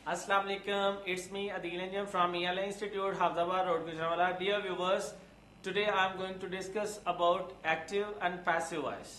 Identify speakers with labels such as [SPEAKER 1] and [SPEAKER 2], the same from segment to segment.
[SPEAKER 1] Assalamu alaikum. It's me Adil Anjum from ELA Institute, Hafzabad Road, Gujranwala. Dear viewers, today I am going to discuss about active and passive voice.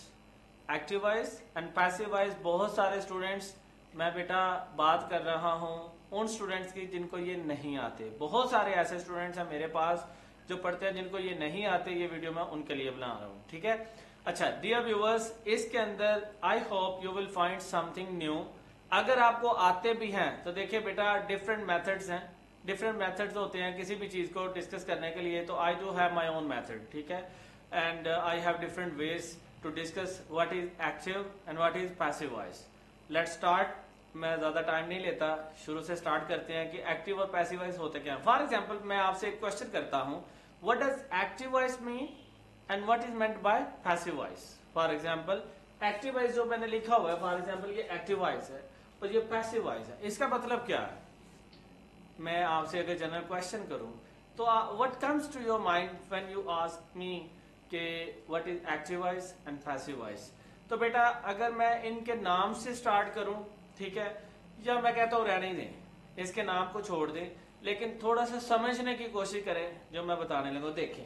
[SPEAKER 1] Active voice and passive voice बहुत सारे students मैं बेटा बात कर रहा हूँ उन students की जिनको ये नहीं आते। बहुत सारे ऐसे स्टूडेंट्स हैं मेरे पास जो पढ़ते हैं जिनको ये नहीं आते। ये वीडियो मैं उनके लिए बना रहा हूँ, ठीक है। अच्छा डियर व्यूवर्स, इसके अंदर I hope you will find something new. अगर आपको आते भी हैं तो देखिए बेटा डिफरेंट मेथड्स हैं, डिफरेंट मेथड्स होते हैं किसी भी चीज को डिस्कस करने के लिए। तो I do have my own method, ठीक है, and I have different ways to discuss what is active and what is passive voice. Let's start. मैं ज्यादा टाइम नहीं लेता, शुरू से स्टार्ट करते हैं कि एक्टिव और पैसिव वॉइस होते क्या है। फॉर एग्जाम्पल मैं आपसे एक क्वेश्चन करता हूं, what does active voice mean and what is meant by passive voice. For example active voice जो मैंने लिखा हुआ है, फॉर एग्जाम्पल ये एक्टिव वॉइस है और ये पैसिव वॉइस है, इसका मतलब क्या है। मैं आपसे अगर जनरल क्वेश्चन करूं तो what comes to your mind when you ask me कि what is active voice and passive voice. तो बेटा अगर मैं इनके नाम से स्टार्ट करूं, ठीक है, या मैं कहता हूं रहने दें, इसके नाम को छोड़ दें, लेकिन थोड़ा सा समझने की कोशिश करें जो मैं बताने लगा। देखें,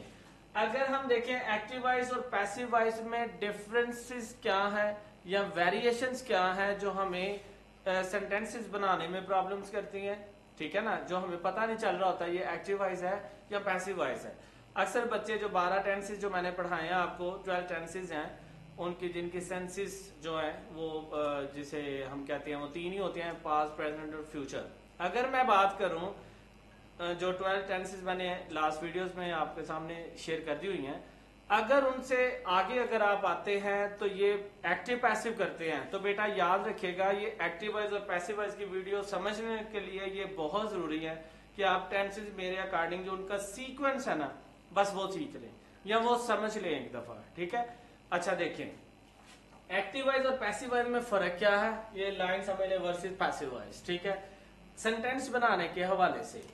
[SPEAKER 1] अगर हम देखें एक्टिव वॉइस और पैसिव वॉइस में डिफरेंसेस क्या है या वेरिएशंस क्या है जो हमें सेंटेंसेस बनाने में प्रॉब्लम्स करती हैं, ठीक है ना, जो हमें पता नहीं चल रहा होता ये एक्टिव वॉइस है या पैसिव वॉइस है। अक्सर बच्चे जो 12 टेंसेस जो मैंने पढ़ाए हैं आपको, 12 टेंसेस हैं उनकी, जिनकी सेंसेस जो है वो जिसे हम कहते हैं वो 3 ही होते हैं, पास्ट प्रेजेंट और फ्यूचर। अगर मैं बात करूं जो 12 टेंसेस मैंने लास्ट वीडियोस में आपके सामने शेयर कर दी हुई हैं, अगर उनसे आगे अगर आप आते हैं तो ये एक्टिव पैसिव करते हैं। तो बेटा याद रखिएगा ये एक्टिव वॉइस और पैसिव वॉइस की वीडियो समझने के लिए ये बहुत जरूरी है कि आप टेंसेस मेरे अकॉर्डिंग जो उनका सीक्वेंस है ना बस वो सीख लें या वो समझ लें एक दफा, ठीक है। अच्छा देखें एक्टिव वॉइस और पैसिव वॉइस में फर्क क्या है, ये लाइन समझ लें वर्सेस पैसिव वॉइस, ठीक है। सेंटेंस बनाने के हवाले से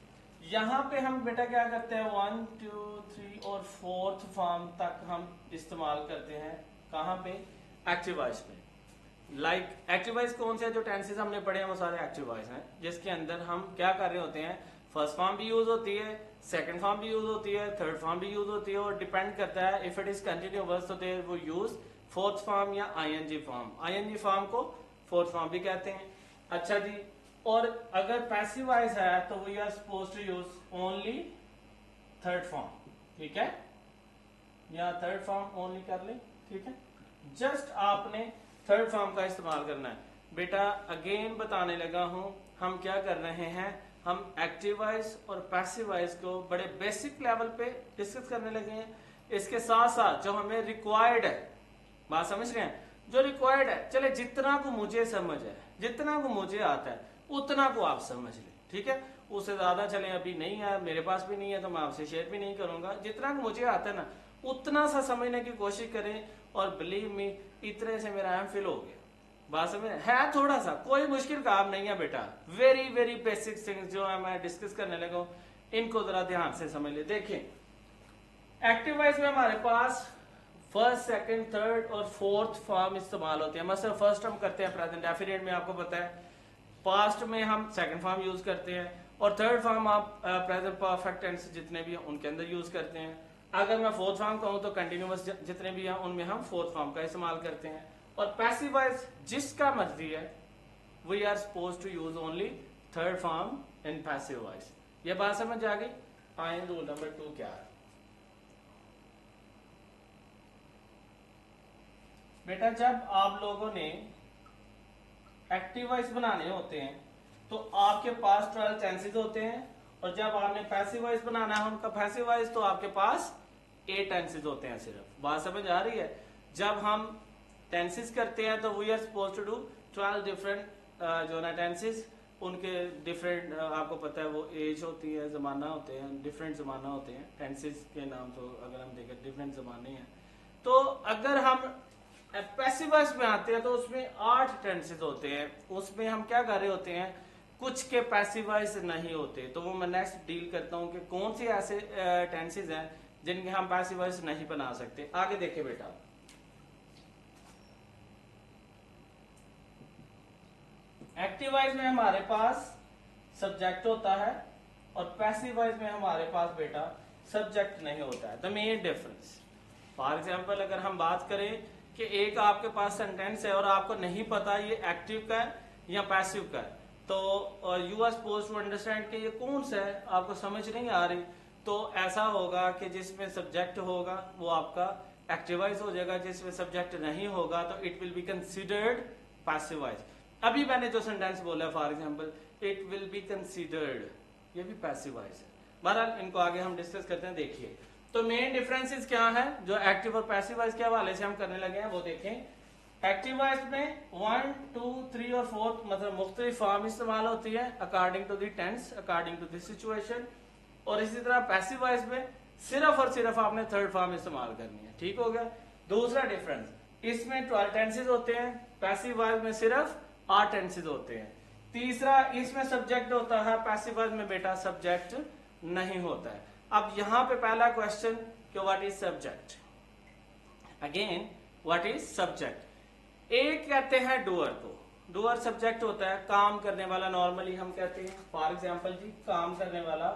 [SPEAKER 1] यहाँ पे हम बेटा क्या करते हैं 1 2 3 और 4th फॉर्म तक हम इस्तेमाल करते हैं। कहाँ पे? एक्टिव वॉइस में। लाइक एक्टिव वॉइस कौन से जो टेंसेस हमने पढ़े हैं वो सारे एक्टिव वॉइस हैं, जिसके अंदर हम क्या कर रहे होते हैं, फर्स्ट फॉर्म भी यूज होती है, सेकंड फॉर्म भी यूज होती है, थर्ड फॉर्म भी यूज होती है, और डिपेंड करता है इफ इट इज कंटिन्यूअस तो देयर वो यूज फोर्थ फॉर्म या आईएनजी फॉर्म। आईएनजी फॉर्म को फोर्थ फॉर्म भी कहते हैं। अच्छा जी, और अगर पैसिव वॉइस है तो we are supposed to use only third form, ठीक है, या थर्ड फॉर्म ओनली कर ले, ठीक है। जस्ट आपने थर्ड फॉर्म का इस्तेमाल करना है। बेटा अगेन बताने लगा हूं हम क्या कर रहे हैं, हम एक्टिव वॉइस और पैसिव वॉइस को बड़े बेसिक लेवल पे डिस्कस करने लगे हैं। इसके साथ साथ जो हमें रिक्वायर्ड है, बात समझ रहे हैं, जो रिक्वायर्ड है, चले जितना को मुझे समझ है, जितना को मुझे आता है उतना को आप समझ लें, ठीक है। उससे ज्यादा चले अभी नहीं है, मेरे पास भी नहीं है तो मैं आपसे शेयर भी नहीं करूंगा। जितना को मुझे आता है ना उतना सा समझने की कोशिश करें, और बिलीव मी इतने से मेरा एमफिल हो गया। बात समझ है थोड़ा सा, कोई मुश्किल काम नहीं है बेटा, वेरी वेरी बेसिक थिंग्स जो है मैं डिस्कस करने लगा हूं, इनको जरा ध्यान से समझ ले। देखें एक्टिव वॉइस में हमारे पास फर्स्ट सेकंड थर्ड और फोर्थ फॉर्म इस्तेमाल होते हैं। मतलब फर्स्ट हम करते हैं प्रेजेंट डेफिनेट में, आपको पता है, पास्ट में हम सेकंड फॉर्म यूज करते हैं, और थर्ड फॉर्म आप प्रेजेंट परफेक्ट टेंस जितने भी हैं उनके अंदर यूज करते हैं। अगर मैं फोर्थ फॉर्म कहूं तो कंटिन्यूअस जितने भी हैं उनमें हम फोर्थ फॉर्म का इस्तेमाल करते हैं। और पैसिव वॉइस जिसका मर्जी है we are suppose to use only third form in passive voice. ये बात समझ आ गई। आए रूल नंबर 2 क्या है बेटा, जब आप लोगों ने एक्टिव वॉइस बनाने होते हैं तो आपके पास 12 चांसेस होते हैं, और जब आपने पैसिव वॉइस बनाना है उनका पैसिव वॉइस तो आपके पास 8 टेंसेस होते हैं सिर्फ। बात समझ आ रही है। जब हम टेंसेस करते हैं तो we are suppose to do 12 different जो ना टेंसेस, उनके डिफरेंट आपको पता है वो एज होती है, जमाना होते हैं, डिफरेंट जमाना होते हैं टेंसेस के नाम। तो अगर हम देखें डिफरेंट जमाने हैं, तो अगर हम पैसिव वॉइस में आते हैं तो उसमें 8 टेंसेस होते हैं। उसमें हम क्या कर रहे होते हैं, कुछ के पैसिव वॉइस नहीं होते, तो वो मैं नेक्स्ट डील करता हूं कि कौन से ऐसे टेंसेस हैं जिनके हम पैसिव वॉइस नहीं बना सकते। आगे देखे बेटा, एक्टिव वॉइस में हमारे पास सब्जेक्ट होता है और पैसिव वॉइस में हमारे पास बेटा सब्जेक्ट नहीं होता है। The main difference, for example अगर हम बात करें कि एक आपके पास सेंटेंस है और आपको नहीं पता ये एक्टिव का है या पैसिव का है, तो you are suppose to understand कि ये कौन सा है, आपको समझ नहीं आ रही, तो ऐसा होगा कि जिसमें सब्जेक्ट होगा वो आपका एक्टिव वॉइस हो जाएगा, जिसमें सब्जेक्ट नहीं होगा तो it will be considered passive voice. अभी मैंने जो सेंटेंस बोला for example it will be considered, ये भी पैसिव वॉइस है। बहरहाल इनको आगे हम डिस्कस करते हैं। देखिए तो मेन डिफरेंसेस क्या है जो एक्टिव और पैसिव वॉइस के हवाले से हम करने लगे हैं वो देखें। एक्टिव वॉइस में 1, 2, 3 और 4 मतलब मुख्तलिफ फॉर्म इस्तेमाल होती है according to the tense, according to the situation. और इसी तरह पैसिव वॉइस में सिर्फ और सिर्फ आपने थर्ड फॉर्म इस्तेमाल करनी है। ठीक हो गया। दूसरा डिफरेंस, इसमें 12 टेंसेज होते हैं, पैसिव वॉइस में सिर्फ 8 टेंसेज होते हैं। तीसरा, इसमें सब्जेक्ट होता है, पैसिव वॉइस में बेटा सब्जेक्ट नहीं होता है। अब यहां पे पहला क्वेश्चन कि what is subject. Again what is subject. एक कहते हैं डूअर को, डूअर सब्जेक्ट होता है, काम करने वाला नॉर्मली हम कहते हैं। फॉर एग्जाम्पल जी काम करने वाला,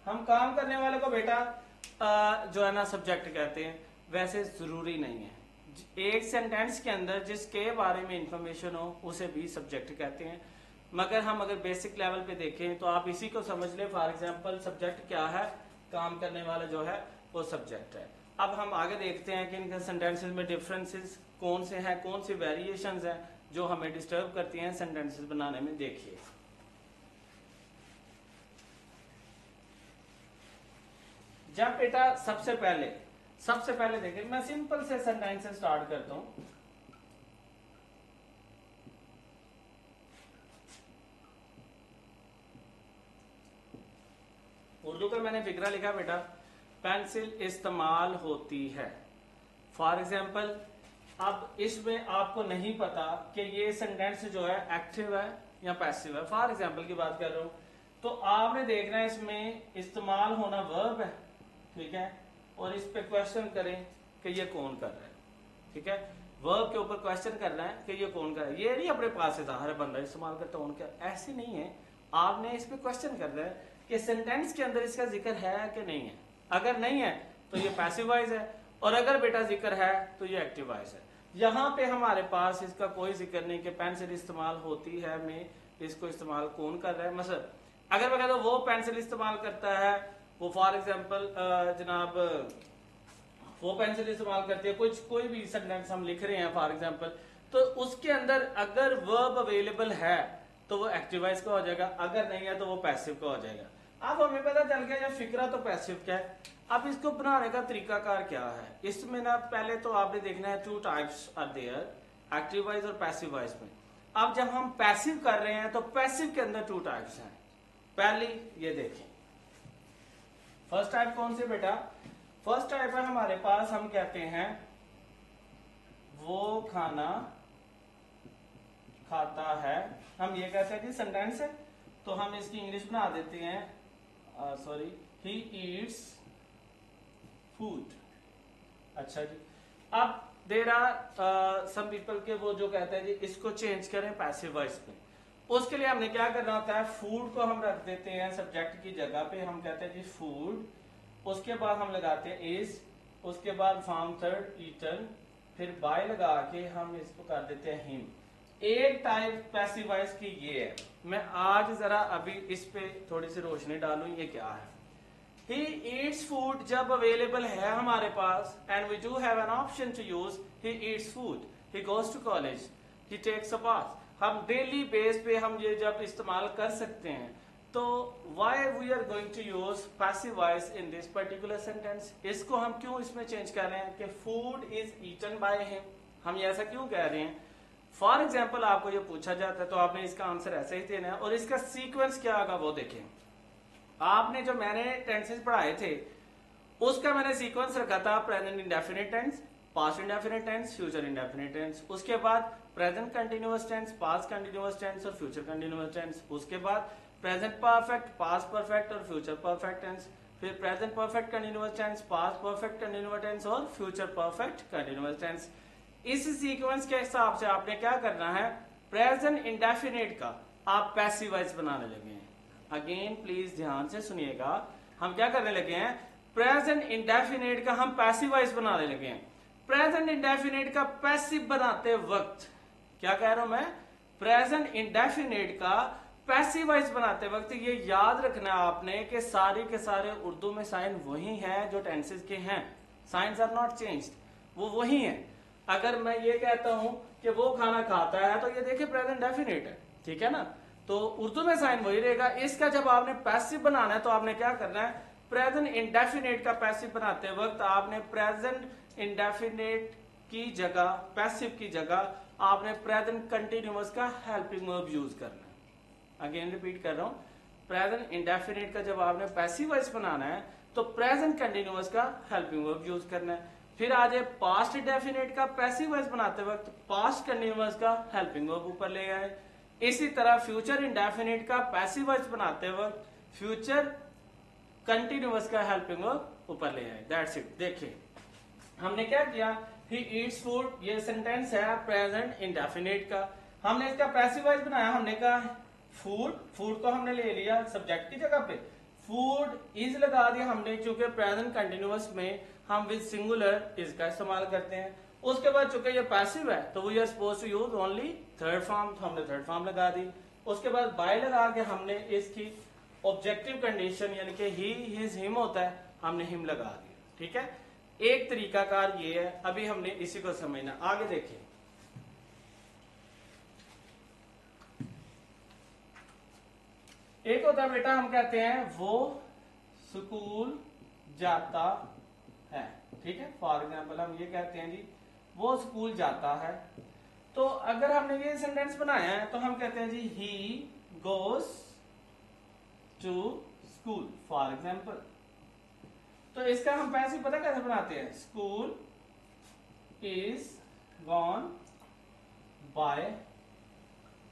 [SPEAKER 1] हम काम करने वाले को बेटा जो है ना सब्जेक्ट कहते हैं। वैसे जरूरी नहीं है, एक सेंटेंस के अंदर जिसके बारे में इंफॉर्मेशन हो उसे भी सब्जेक्ट कहते हैं। मगर हम अगर बेसिक लेवल पे देखें तो आप इसी को समझ ले। फॉर एग्जांपल सब्जेक्ट क्या है, काम करने वाला जो है वो सब्जेक्ट है। अब हम आगे देखते हैं कि इनके सेंटेंसेस में डिफरेंसेस कौन से हैं, कौन सी वेरिएशंस हैं जो हमें डिस्टर्ब करती हैं सेंटेंसेस बनाने में। देखिए जब बेटा सबसे पहले देखिए, मैं सिंपल से सेंटेंस से स्टार्ट करता हूं। उर्दू का मैंने फिक्रा लिखा बेटा, पेंसिल इस्तेमाल होती है। फॉर एग्जाम्पल अब इसमें आपको नहीं पता कि ये सेंटेंस जो है एक्टिव है या पैसिव है। फॉर एग्जाम्पल की बात कर रहा हूं तो आपने देखना है इसमें इस्तेमाल होना वर्ब है, ठीक है, और इस पे क्वेश्चन करें कि ये कौन कर रहा है। ठीक है, वर्ब के ऊपर क्वेश्चन करना है कि ये कौन कर रहा है। ये नहीं अपने पास है हर बंदा इस्तेमाल करता हूं क्या, ऐसे नहीं है। आपने इस पे क्वेश्चन करना है कि सेंटेंस के अंदर इसका जिक्र है कि नहीं है। अगर नहीं है तो ये पैसिव वॉइस है, और अगर बेटा जिक्र है तो ये एक्टिव वॉइस है। यहाँ पे हमारे पास इसका कोई जिक्र नहीं कि पेंसिल इस्तेमाल होती है में इसको इस्तेमाल कौन कर रहा है। मतलब अगर मैं कहता हूं वो पेंसिल इस्तेमाल करता है, वो फॉर एग्जाम्पल जनाब वो पेंसिल इस्तेमाल करती है, कुछ कोई भी सेंटेंस हम लिख रहे हैं फॉर एग्जाम्पल, तो उसके अंदर अगर वर्ब अवेलेबल है तो वो एक्टिव वॉइस का हो जाएगा, अगर नहीं है तो वो पैसिव का हो जाएगा। अब हमें पता चल गया ये फिक्रा तो पैसिव का है। अब इसको बनाने का तरीकाकार क्या है, इसमें ना पहले तो आपने देखना है 2 types are there, active voice और पैसिव वॉइस में। अब जब हम पैसिव कर रहे हैं तो पैसिव के अंदर 2 टाइप्स हैं। पहली ये देखें, फर्स्ट टाइप कौन सी बेटा, फर्स्ट टाइप है हमारे पास, हम कहते हैं वो खाना खाता है। हम ये कहते हैं जी सेंटेंस है तो हम इसकी इंग्लिश बना देते हैं, सॉरी, ही ईट्स फूड। अच्छा जी, अब देर आर सम पीपल के वो जो कहते हैं जी इसको चेंज करें पैसिव वॉइस में। उसके लिए हमने क्या करना होता है, फूड को हम रख देते हैं सब्जेक्ट की जगह पे, हम कहते हैं जी फूड, उसके बाद हम लगाते हैं इज, उसके बाद फॉर्म थर्ड ईटन, फिर बाय लगा के हम इसको कर देते हैं हिम। एक टाइप पैसिव वॉइस की ये है। मैं आज जरा अभी इस पे थोड़ी सी रोशनी डालूं, ये क्या है। ही ईट्स फूड जब अवेलेबल है हमारे पास and we do have an option to use he eats food, he goes to college, he takes a bath. हम डेली बेस पे हम ये जब इस्तेमाल कर सकते हैं तो why we are going to use passive voice in this particular sentence. इसको हम क्यों इसमें चेंज कर रहे हैं कि food is eaten by him, हम ऐसा क्यों कह रहे हैं। फॉर एग्जाम्पल आपको ये पूछा जाता है तो आपने इसका आंसर ऐसे ही देना है, और इसका सीक्वेंस क्या होगा वो देखें। आपने जो मैंने टेंसेस पढ़ाए थे उसका मैंने सीक्वेंस रखा था present indefinite tense, past indefinite tense, future indefinite tense, उसके बाद present continuous tense, past continuous tense और फ्यूचर कंटिन्यूअस टेंस, उसके बाद प्रेजेंट परफेक्ट, पास्ट परफेक्ट और फ्यूचर परफेक्ट टेंस, फिर present perfect continuous tense, past perfect continuous tense और future perfect continuous tense. इस sequence के हिसाब से आपने क्या करना है, प्रेजेंट इंडेफिनिट का आप पैसिव वॉइस बनाने लगे हैं। अगेन प्लीज ध्यान से सुनिएगा, हम क्या करने लगे हैं, प्रेजेंट इंडेफिनिट का हम पैसिव वॉइस बनाने लगे हैं। प्रेजेंट इंडेफिनिट का पैसिव बनाते वक्त क्या कह रहा हूं मैं, प्रेजेंट इंडेफिनिट का पैसिव वॉइस बनाते वक्त ये याद रखना आपने कि सारे के सारे उर्दू में साइन वही हैं जो टेंसेस के हैं, साइंस आर नॉट चेंज्ड, वो वही हैं। अगर मैं ये कहता हूं कि वो खाना खाता है तो ये देखिए प्रेजेंट डेफिनेट है, ठीक है ना, तो उर्दू में साइन वही रहेगा। इसका जब आपने पैसिव बनाना है तो आपने क्या करना है, प्रेजेंट इंडेफिनेट का पैसिव बनाते वक्त आपने प्रेजेंट इंडेफिनेट की जगह, पैसिव की जगह आपने प्रेजेंट कंटिन्यूअस का हेल्पिंग वर्ब यूज करना है। अगेन रिपीट कर रहा हूं, प्रेजेंट इंडेफिनेट का जब आपने पैसिव वॉइस बनाना है तो प्रेजेंट कंटिन्यूअस का हेल्पिंग वर्ब यूज करना है। फिर आ जाए पास्ट इंडेफिनेट का पैसिव वॉइस बनाते वक्त पास्ट कंटिन्यूअस का हेल्पिंग वर्ब ऊपर ले आए। इसी तरह फ्यूचर इंडेफिनेट का पैसिव वॉइस बनाते वक्त फ्यूचर कंटिन्यूअस का हेल्पिंग वर्ब ऊपर ले आए। That's it. देखिए हमने क्या किया, ही ईट्स फूड, ये सेंटेंस है प्रेजेंट इंडेफिनेट का, हमने इसका पैसिव वॉइस बनाया, हमने कहा फूड, फूड को हमने ले लिया सब्जेक्ट की जगह पे, फूड इज लगा दिया हमने, चूंकि प्रेजेंट कंटिन्यूअस में हम विद सिंगुलर इसका इस्तेमाल करते हैं। उसके बाद चूंकि ये पैसिव है तो we are suppose to use only third form, तो हमने थर्ड फॉर्म लगा दी। उसके बाद बाय लगा के हमने इसकी ऑब्जेक्टिव कंडीशन यानी कि ही हिज हिम होता है, हमने हिम लगा दिया, ठीक है। एक तरीकाकार ये है, अभी हमने इसी को समझना। आगे देखिए, एक होता है बेटा, हम कहते हैं वो स्कूल जाता है, ठीक है। फॉर एग्जाम्पल हम ये कहते हैं जी वो स्कूल जाता है, तो अगर हमने ये सेंटेंस बनाया है तो हम कहते हैं जी he goes to school for example. तो इसका हम पैसिव पता कैसे बनाते हैं, school is gone by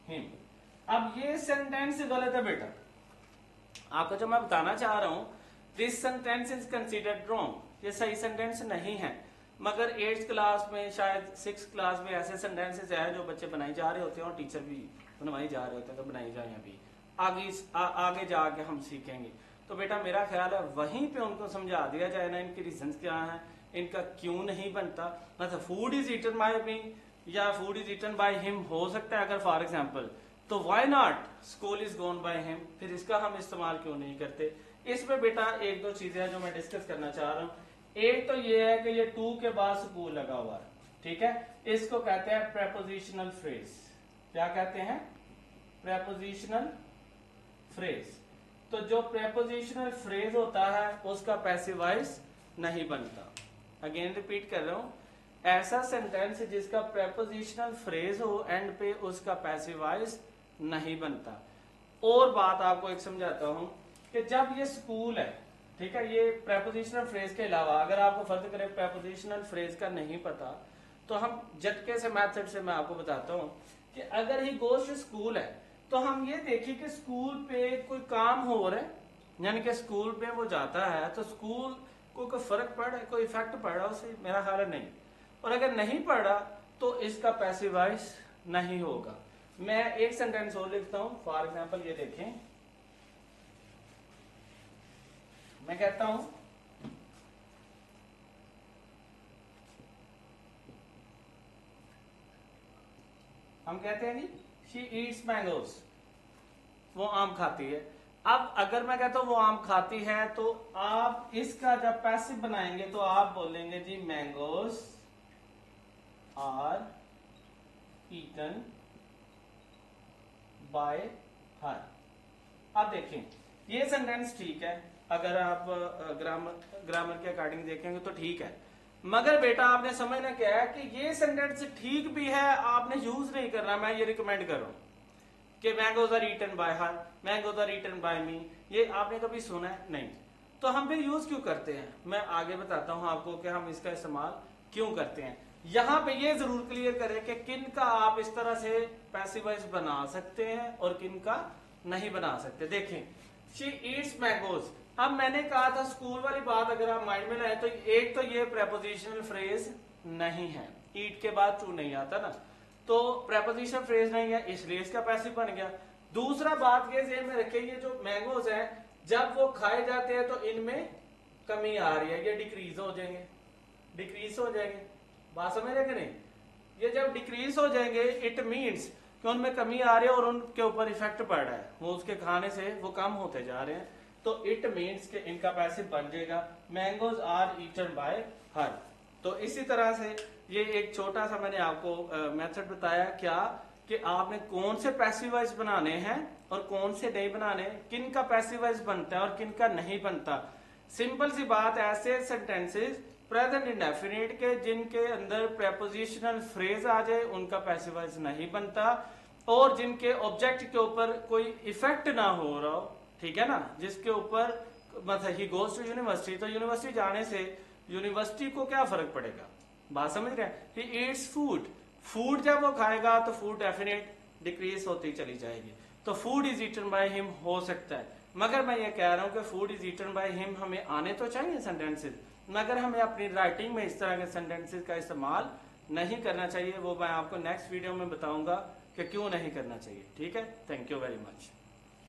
[SPEAKER 1] him. अब ये सेंटेंस गलत है बेटा, आपको जो मैं बताना चाह रहा हूं, this sentence is considered wrong, ये सही सेंटेंस नहीं है। मगर 8th क्लास में शायद 6th क्लास में ऐसे सेंटेंसेस हैं जो बच्चे बनाए जा रहे होते हैं और टीचर भी बनवाई जा रहे होते हैं, तो बनाई जाए अभी आगे जाके हम सीखेंगे। तो बेटा मेरा ख्याल है वहीं पे उनको समझा दिया जाए ना, इनके रीजंस क्या हैं, इनका क्यों नहीं बनता। मतलब food is eaten by me या food is eaten by him हो सकता है अगर फॉर एग्जाम्पल, तो why not school is gone by him, फिर इसका हम इस्तेमाल क्यों नहीं करते। इसमें बेटा एक दो चीजें हैं जो मैं डिस्कस करना चाह रहा हूँ। एक तो ये है कि ये टू के बाद स्कूल लगा हुआ है, ठीक है, इसको कहते हैं प्रेपोजिशनल फ्रेज। क्या कहते हैं, प्रेपोजिशनल फ्रेज। तो जो प्रेपोजिशनल फ्रेज होता है उसका पैसिव वॉइस नहीं बनता। अगेन रिपीट कर रहा हूं, ऐसा सेंटेंस जिसका प्रेपोजिशनल फ्रेज हो एंड पे उसका पैसिव वॉइस नहीं बनता। और बात आपको एक समझाता हूं कि जब ये स्कूल है, ठीक है, ये प्रेपोजिशनल फ्रेज के अलावा अगर आपको फर्ज करें प्रेपोजिशनल फ्रेज का नहीं पता तो हम झटके से मेथड से मैं आपको बताता हूं कि अगर ही गोज टू स्कूल है तो हम ये देखिए कि स्कूल पे कोई काम हो रहा है, यानी कि स्कूल पे वो जाता है, तो स्कूल को कोई फर्क पड़ रहा है, कोई इफेक्ट पड़ रहा है उसे, मेरा ख्याल है नहीं। और अगर नहीं पड़ रहा तो इसका पैसिव वॉइस नहीं होगा। मैं एक सेंटेंस और लिखता हूं, फॉर एग्जाम्पल ये देखें, मैं कहता हूं हम कहते हैं जी शी ईट्स मैंगोज, वो आम खाती है। अब अगर मैं कहता हूं वो आम खाती है तो आप इसका जब पैसिव बनाएंगे तो आप बोलेंगे जी mangoes are eaten by her. अब देखें ये सेंटेंस ठीक है, अगर आप ग्रामर के अकॉर्डिंग देखेंगे तो ठीक है, मगर बेटा आपने समझना क्या है कि ये सेंटेंस ठीक भी है, आपने यूज नहीं करना। मैं ये रिकमेंड कर रहा हूं कि mangoes are eaten by her, mangoes are eaten by me, ये आपने कभी सुना है नहीं, तो हम फिर यूज क्यों करते हैं, मैं आगे बताता हूं आपको कि हम इसका इस्तेमाल क्यों करते हैं। यहां पे ये जरूर क्लियर करें कि किन का आप इस तरह से पैसिव वॉइस बना सकते हैं और किन का नहीं बना सकते। देखें शी ईट्स मैंगोज, अब मैंने कहा था स्कूल वाली बात अगर आप माइंड में लाए तो एक तो ये प्रेपोजिशनल फ्रेज नहीं है, ईट के बाद टू नहीं आता ना, तो प्रेपोजिशन फ्रेज नहीं है, इसलिए इसका पैसिव बन गया। दूसरा बात ये ध्यान में रखें, ये जो मैंगोज हैं जब वो खाए जाते हैं तो इनमें कमी आ रही है, ये डिक्रीज हो जाएंगे, डिक्रीज हो जाएंगे। बात समझ रहे कि नहीं? ये जब डिक्रीज हो जाएंगे इट मीन्स कि उनमें कमी आ रही है और उनके ऊपर इफेक्ट पड़ रहा है, वो उसके खाने से वो कम होते जा रहे हैं, तो इट मीन्स कि इनका पैसिव बन जाएगा mangoes are eaten by her. तो इसी तरह से ये एक छोटा सा मैंने आपको मेथड बताया, क्या कि आपने कौन से पैसिव वॉइस बनाने हैं और कौन से नहीं बनाने, किन का पैसिव वॉइस बनता है और किन का नहीं बनता। सिंपल सी बात, ऐसे सेंटेंसेस प्रेजेंट इंडेफिनिट के जिनके अंदर प्रेपोजिशनल फ्रेज आ जाए उनका पैसिव वॉइस नहीं बनता, और जिनके ऑब्जेक्ट के ऊपर कोई इफेक्ट ना हो रहा हो, ठीक है ना, जिसके ऊपर मतलब ही गोज टू यूनिवर्सिटी, तो यूनिवर्सिटी जाने से यूनिवर्सिटी को क्या फर्क पड़ेगा? बात समझ रहे हैं? ही ईट्स फूड, फूड जब वो खाएगा तो फूड डेफिनेट डिक्रीज होती चली जाएगी, तो food is eaten by him हो सकता है। मगर मैं ये कह रहा हूं कि food is eaten by him हमें आने तो चाहिए सेंटेंसेस, मगर हमें अपनी राइटिंग में इस तरह के सेंटेंसेस का इस्तेमाल नहीं करना चाहिए। वो मैं आपको नेक्स्ट वीडियो में बताऊंगा कि क्यों नहीं करना चाहिए। ठीक है, थैंक यू वेरी मच।